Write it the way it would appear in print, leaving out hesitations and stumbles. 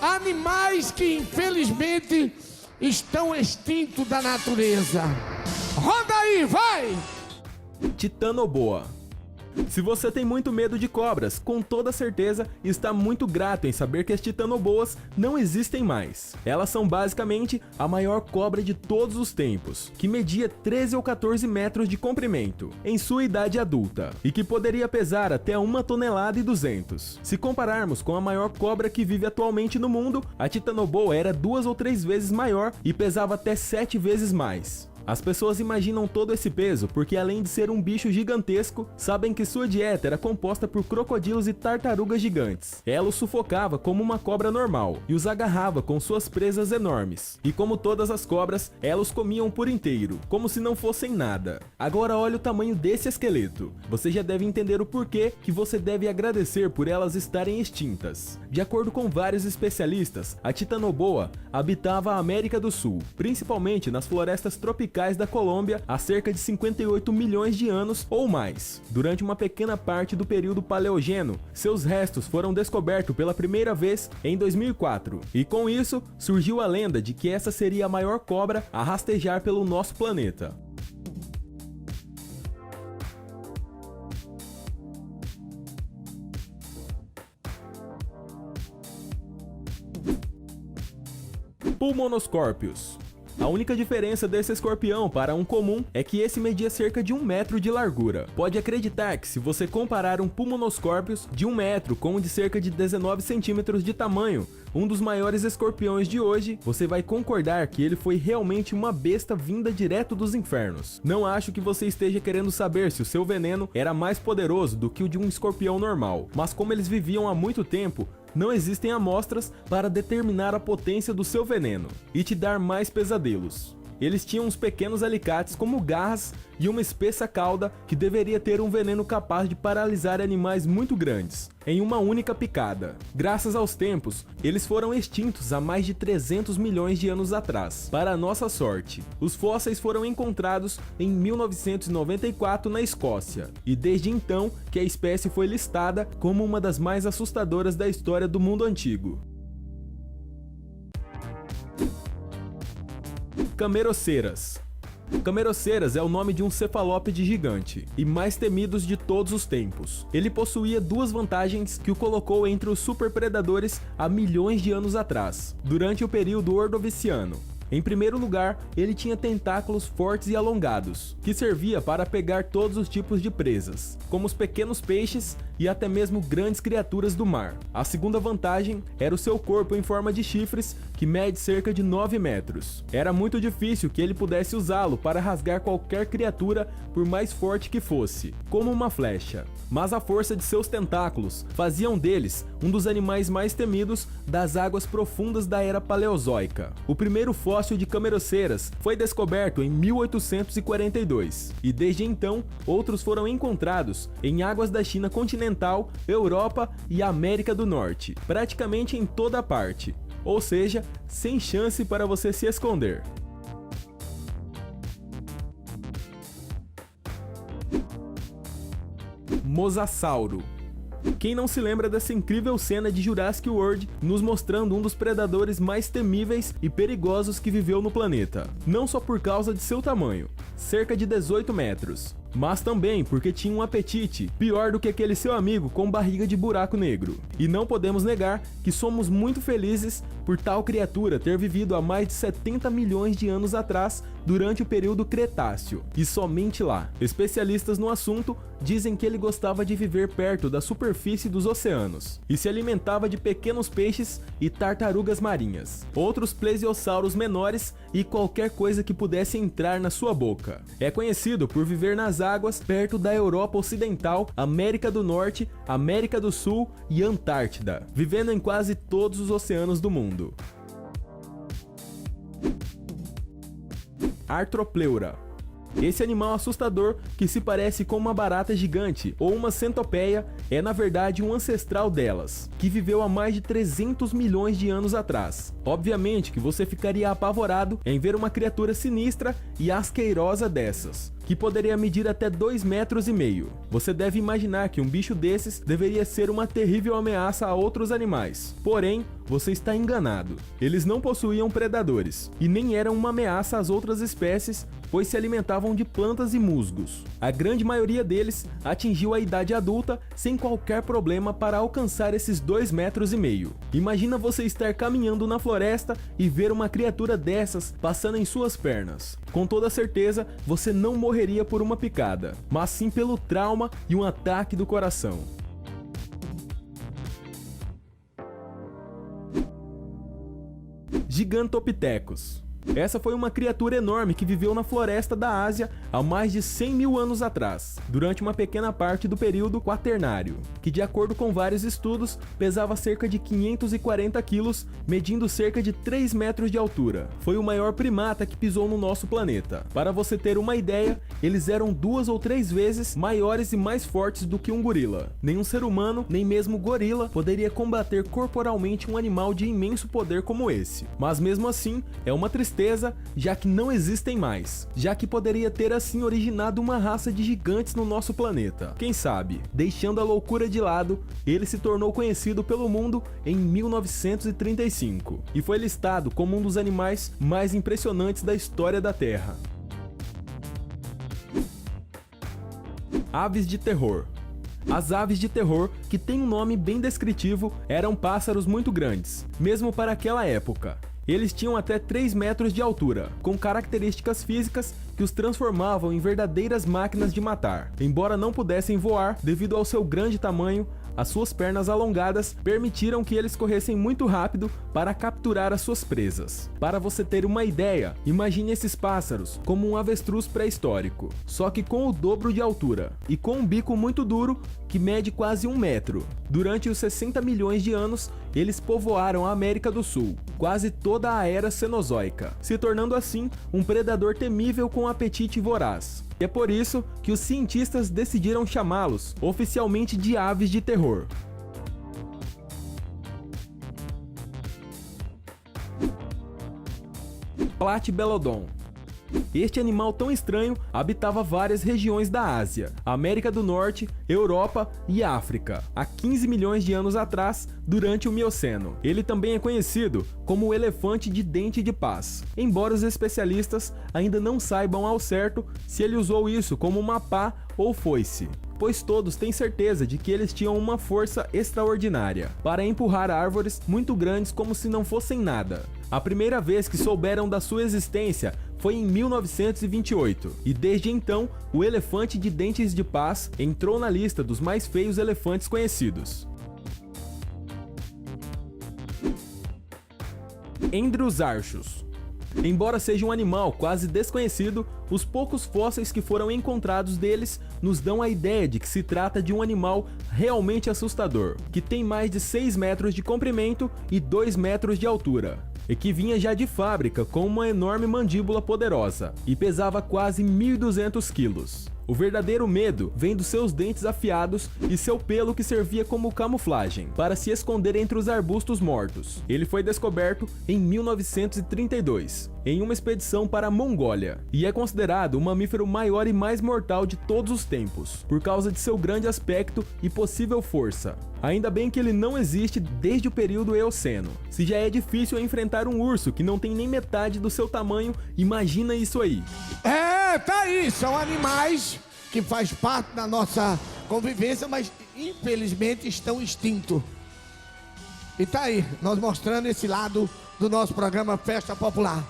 Animais que infelizmente estão extintos da natureza. Roda aí, vai! Titanoboa. Se você tem muito medo de cobras, com toda certeza está muito grato em saber que as titanoboas não existem mais. Elas são basicamente a maior cobra de todos os tempos, que media 13 ou 14 metros de comprimento em sua idade adulta e que poderia pesar até 1,2 toneladas. Se compararmos com a maior cobra que vive atualmente no mundo, a titanoboa era 2 ou 3 vezes maior e pesava até 7 vezes mais. As pessoas imaginam todo esse peso porque, além de ser um bicho gigantesco, sabem que sua dieta era composta por crocodilos e tartarugas gigantes. Ela os sufocava como uma cobra normal e os agarrava com suas presas enormes. E como todas as cobras, elas os comiam por inteiro, como se não fossem nada. Agora olha o tamanho desse esqueleto. Você já deve entender o porquê que você deve agradecer por elas estarem extintas. De acordo com vários especialistas, a titanoboa habitava a América do Sul, principalmente nas florestas tropicais da Colômbia há cerca de 58 milhões de anos ou mais. Durante uma pequena parte do período Paleogeno, seus restos foram descobertos pela primeira vez em 2004. E com isso, surgiu a lenda de que essa seria a maior cobra a rastejar pelo nosso planeta. Pulmonoscorpius. A única diferença desse escorpião para um comum é que esse media cerca de 1 metro de largura. Pode acreditar que se você comparar um Pulmonoscorpius de 1 metro com um de cerca de 19 centímetros de tamanho, um dos maiores escorpiões de hoje, você vai concordar que ele foi realmente uma besta vinda direto dos infernos. Não acho que você esteja querendo saber se o seu veneno era mais poderoso do que o de um escorpião normal, mas como eles viviam há muito tempo, não existem amostras para determinar a potência do seu veneno e te dar mais pesadelos. Eles tinham uns pequenos alicates como garras e uma espessa cauda que deveria ter um veneno capaz de paralisar animais muito grandes em uma única picada. Graças aos tempos, eles foram extintos há mais de 300 milhões de anos atrás. Para nossa sorte, os fósseis foram encontrados em 1994 na Escócia, e desde então que a espécie foi listada como uma das mais assustadoras da história do mundo antigo. Cameroceras. Cameroceras é o nome de um cefalópode gigante e mais temidos de todos os tempos. Ele possuía duas vantagens que o colocou entre os superpredadores há milhões de anos atrás, durante o período Ordoviciano. Em primeiro lugar, ele tinha tentáculos fortes e alongados, que servia para pegar todos os tipos de presas, como os pequenos peixes e até mesmo grandes criaturas do mar. A segunda vantagem era o seu corpo em forma de chifres, que mede cerca de 9 metros. Era muito difícil que ele pudesse usá-lo para rasgar qualquer criatura, por mais forte que fosse, como uma flecha. Mas a força de seus tentáculos faziam deles um dos animais mais temidos das águas profundas da era paleozoica. O primeiro fóssil de cameroceras foi descoberto em 1842, e desde então outros foram encontrados em águas da China continental, Europa e América do Norte, praticamente em toda parte, ou seja, sem chance para você se esconder. Mosasauro. Quem não se lembra dessa incrível cena de Jurassic World nos mostrando um dos predadores mais temíveis e perigosos que viveu no planeta? Não só por causa de seu tamanho, cerca de 18 metros, mas também porque tinha um apetite pior do que aquele seu amigo com barriga de buraco negro. E não podemos negar que somos muito felizes por tal criatura ter vivido há mais de 70 milhões de anos atrás, durante o período Cretáceo, e somente lá. Especialistas no assunto dizem que ele gostava de viver perto da superfície dos oceanos e se alimentava de pequenos peixes e tartarugas marinhas, outros plesiosauros menores e qualquer coisa que pudesse entrar na sua boca. É conhecido por viver nas águas perto da Europa Ocidental, América do Norte, América do Sul e Antártida, vivendo em quase todos os oceanos do mundo. Arthropleura. Esse animal assustador, que se parece com uma barata gigante ou uma centopeia, é na verdade um ancestral delas, que viveu há mais de 300 milhões de anos atrás. Obviamente que você ficaria apavorado em ver uma criatura sinistra e asquerosa dessas, que poderia medir até 2,5 metros. Você deve imaginar que um bicho desses deveria ser uma terrível ameaça a outros animais. Porém, você está enganado. Eles não possuíam predadores e nem eram uma ameaça às outras espécies, pois se alimentavam de plantas e musgos. A grande maioria deles atingiu a idade adulta sem qualquer problema para alcançar esses 2,5 metros. Imagina você estar caminhando na floresta e ver uma criatura dessas passando em suas pernas. Com toda certeza, você não morreria por uma picada, mas sim pelo trauma e um ataque do coração. Gigantopithecus. Essa foi uma criatura enorme que viveu na floresta da Ásia há mais de 100 mil anos atrás, durante uma pequena parte do período Quaternário, que de acordo com vários estudos, pesava cerca de 540 quilos, medindo cerca de 3 metros de altura. Foi o maior primata que pisou no nosso planeta. Para você ter uma ideia, eles eram 2 ou 3 vezes maiores e mais fortes do que um gorila. Nenhum ser humano, nem mesmo gorila, poderia combater corporalmente um animal de imenso poder como esse. Mas mesmo assim, é uma tristeza, já que não existem mais, já que poderia ter assim originado uma raça de gigantes no nosso planeta. Quem sabe, deixando a loucura de lado, ele se tornou conhecido pelo mundo em 1935 e foi listado como um dos animais mais impressionantes da história da Terra. Aves de terror. As aves de terror, que tem um nome bem descritivo, eram pássaros muito grandes, mesmo para aquela época. Eles tinham até 3 metros de altura, com características físicas que os transformavam em verdadeiras máquinas de matar. Embora não pudessem voar, devido ao seu grande tamanho, as suas pernas alongadas permitiram que eles corressem muito rápido para capturar as suas presas. Para você ter uma ideia, imagine esses pássaros como um avestruz pré-histórico, só que com o dobro de altura e com um bico muito duro que mede quase 1 metro. Durante os 60 milhões de anos, eles povoaram a América do Sul, quase toda a era Cenozoica, se tornando assim um predador temível com apetite voraz. É por isso que os cientistas decidiram chamá-los oficialmente de aves de terror. Platybelodon. Este animal tão estranho habitava várias regiões da Ásia, América do Norte, Europa e África, há 15 milhões de anos atrás, durante o Mioceno. Ele também é conhecido como o elefante de dente de paz, embora os especialistas ainda não saibam ao certo se ele usou isso como uma pá ou foice, pois todos têm certeza de que eles tinham uma força extraordinária para empurrar árvores muito grandes como se não fossem nada. A primeira vez que souberam da sua existência foi em 1928, e desde então, o elefante de dentes de paz entrou na lista dos mais feios elefantes conhecidos. Endrosarchus. Embora seja um animal quase desconhecido, os poucos fósseis que foram encontrados deles nos dão a ideia de que se trata de um animal realmente assustador, que tem mais de 6 metros de comprimento e 2 metros de altura, e que vinha já de fábrica com uma enorme mandíbula poderosa e pesava quase 1.200 quilos. O verdadeiro medo vem dos seus dentes afiados e seu pelo que servia como camuflagem para se esconder entre os arbustos mortos. Ele foi descoberto em 1932, em uma expedição para a Mongólia, e é considerado o mamífero maior e mais mortal de todos os tempos, por causa de seu grande aspecto e possível força. Ainda bem que ele não existe desde o período Eoceno. Se já é difícil enfrentar um urso que não tem nem metade do seu tamanho, imagina isso aí. Tá aí, são animais que faz parte da nossa convivência, mas infelizmente estão extintos. E tá aí, nós mostrando esse lado do nosso programa Festa Popular.